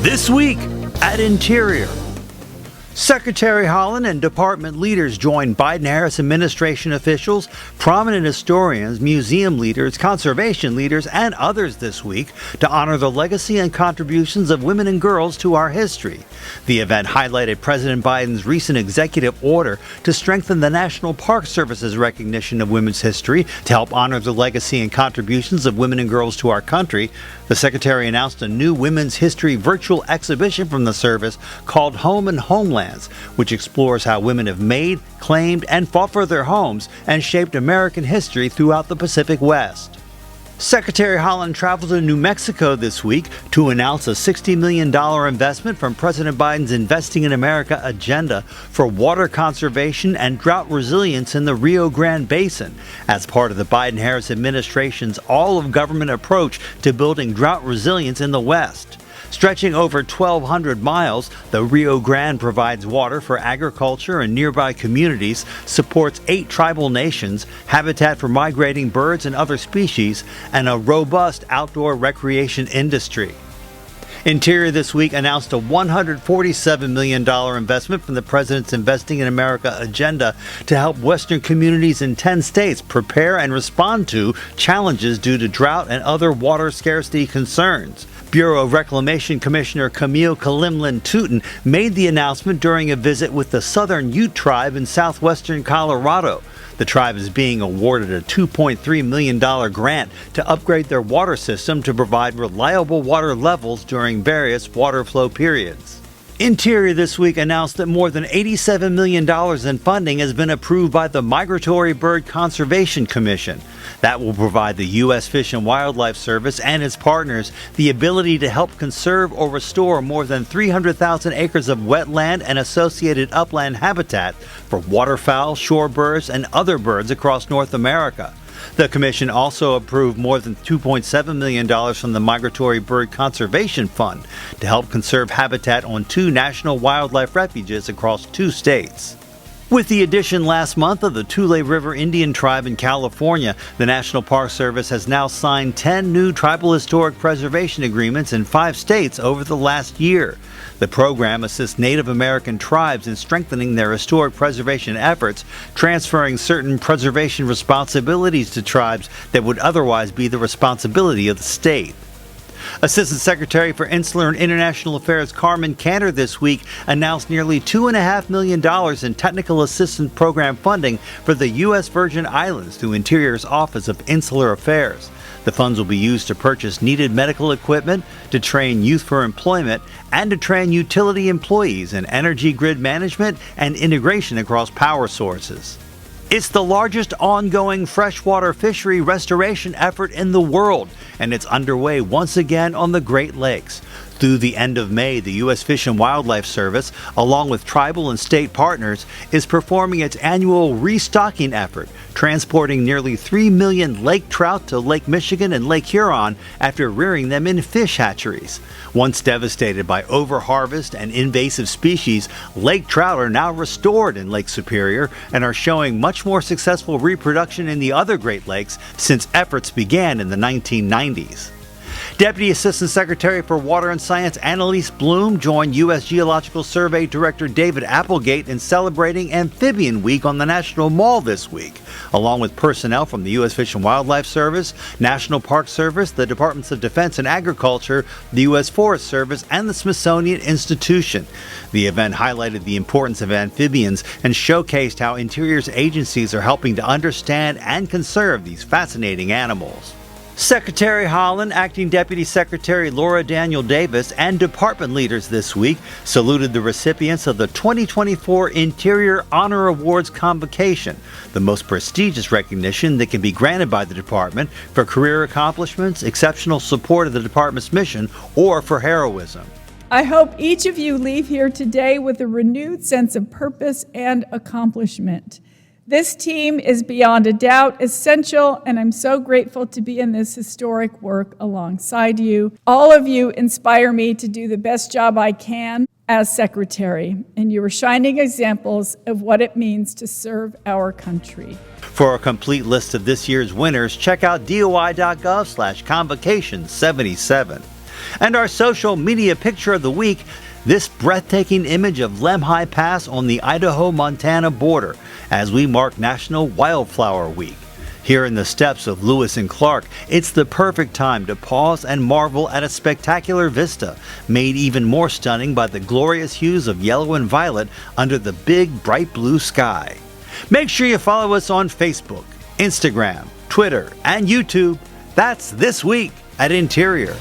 This week at Interior, Secretary Haaland and department leaders joined Biden-Harris administration officials, prominent historians, museum leaders, conservation leaders, and others this week to honor the legacy and contributions of women and girls to our history. The event highlighted President Biden's recent executive order to strengthen the National Park Service's recognition of women's history to help honor the legacy and contributions of women and girls to our country. The Secretary announced a new Women's History virtual exhibition from the service called Home and Homelands, which explores how women have made, claimed, and fought for their homes and shaped American history throughout the Pacific West. Secretary Haaland traveled to New Mexico this week to announce a $60 million investment from President Biden's Investing in America agenda for water conservation and drought resilience in the Rio Grande Basin as part of the Biden-Harris administration's all-of-government approach to building drought resilience in the West. Stretching over 1,200 miles, the Rio Grande provides water for agriculture and nearby communities, supports 8 tribal nations, habitat for migrating birds and other species, and a robust outdoor recreation industry. Interior this week announced a $147 million investment from the President's Investing in America agenda to help Western communities in 10 states prepare and respond to challenges due to drought and other water scarcity concerns. Bureau of Reclamation Commissioner Camille Kalimlin-Touton made the announcement during a visit with the Southern Ute Tribe in southwestern Colorado. The tribe is being awarded a $2.3 million grant to upgrade their water system to provide reliable water levels during various water flow periods. Interior this week announced that more than $87 million in funding has been approved by the Migratory Bird Conservation Commission. That will provide the U.S. Fish and Wildlife Service and its partners the ability to help conserve or restore more than 300,000 acres of wetland and associated upland habitat for waterfowl, shorebirds, and other birds across North America. The commission also approved more than $2.7 million from the Migratory Bird Conservation Fund to help conserve habitat on 2 national wildlife refuges across 2 states. With the addition last month of the Tule River Indian Tribe in California, the National Park Service has now signed 10 new tribal historic preservation agreements in 5 states over the last year. The program assists Native American tribes in strengthening their historic preservation efforts, transferring certain preservation responsibilities to tribes that would otherwise be the responsibility of the state. Assistant Secretary for Insular and International Affairs Carmen Cantor this week announced nearly $2.5 million in technical assistance program funding for the U.S. Virgin Islands through Interior's Office of Insular Affairs. The funds will be used to purchase needed medical equipment, to train youth for employment, and to train utility employees in energy grid management and integration across power sources. It's the largest ongoing freshwater fishery restoration effort in the world, and it's underway once again on the Great Lakes. Through the end of May, the U.S. Fish and Wildlife Service, along with tribal and state partners, is performing its annual restocking effort, transporting nearly 3 million lake trout to Lake Michigan and Lake Huron after rearing them in fish hatcheries. Once devastated by overharvest and invasive species, lake trout are now restored in Lake Superior and are showing much more successful reproduction in the other Great Lakes since efforts began in the 1990s. Deputy Assistant Secretary for Water and Science Annalise Bloom joined U.S. Geological Survey Director David Applegate in celebrating Amphibian Week on the National Mall this week, along with personnel from the U.S. Fish and Wildlife Service, National Park Service, the Departments of Defense and Agriculture, the U.S. Forest Service, and the Smithsonian Institution. The event highlighted the importance of amphibians and showcased how Interior's agencies are helping to understand and conserve these fascinating animals. Secretary Haaland, Acting Deputy Secretary Laura Daniel Davis, and department leaders this week saluted the recipients of the 2024 Interior Honor Awards Convocation, the most prestigious recognition that can be granted by the department for career accomplishments, exceptional support of the department's mission, or for heroism. I hope each of you leave here today with a renewed sense of purpose and accomplishment. This team is beyond a doubt essential, and I'm so grateful to be in this historic work alongside you. All of you inspire me to do the best job I can as secretary, and you are shining examples of what it means to serve our country. For a complete list of this year's winners, check out doi.gov/convocation77. And our social media picture of the week, this breathtaking image of Lemhi Pass on the Idaho-Montana border as we mark National Wildflower Week. Here in the steppes of Lewis and Clark, it's the perfect time to pause and marvel at a spectacular vista, made even more stunning by the glorious hues of yellow and violet under the big bright blue sky. Make sure you follow us on Facebook, Instagram, Twitter, and YouTube. That's This Week at Interior.